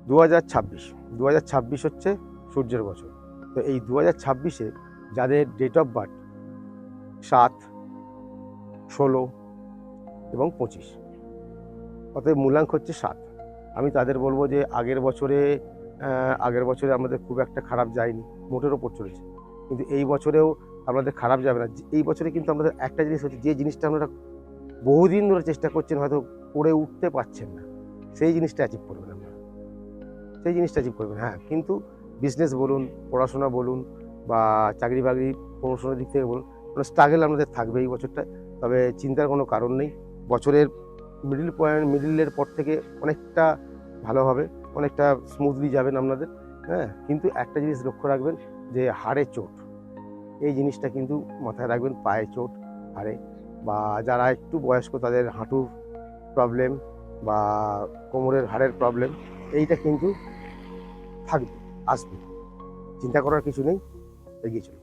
2026 হচ্ছে সূর্যের বছর। তো এই 2026-এ যাদের ডেট অফ বার্থ 7, 16 এবং 25, অতএব মূলাঙ্ক হচ্ছে 7। আমি তাদের বলবো যে আগের বছরে আমাদের খুব একটা খারাপ যায়নি, মোটের ওপর চলেছে, কিন্তু এই বছরেও আমাদের খারাপ যাবে না। এই বছরে কিন্তু আমাদের একটা জিনিস হচ্ছে, যে জিনিসটা আপনারা বহুদিন ধরে চেষ্টা করছেন, হয়তো করে উঠতে পারছেন না, সেই জিনিসটা অ্যাচিভ করবেন আপনারা, সেই জিনিসটা অ্যাচিভ করবেন। হ্যাঁ, কিন্তু বিজনেস বলুন, পড়াশোনা বলুন, বা চাকরি বাকরি প্রমোশনের দিক থেকে বলুন, কোনো স্ট্রাগল আমাদের থাকবে এই বছরটা। তবে চিন্তার কোনো কারণ নেই। বছরের মিডিলের পর থেকে অনেকটা ভালো হবে, অনেকটা স্মুথলি যাবেন আপনাদের। হ্যাঁ, কিন্তু একটা জিনিস লক্ষ্য রাখবেন, যে হাড়ে চোট, এই জিনিসটা কিন্তু মাথায় রাখবেন। পায়ে চোট, হাড়ে, বা যারা একটু বয়স্ক তাদের হাঁটুর প্রবলেম বা কোমরের হাড়ের প্রবলেম, এইটা কিন্তু থাকবে, আসবে, চিন্তা করার কিছু নেই, এগিয়ে চলুন।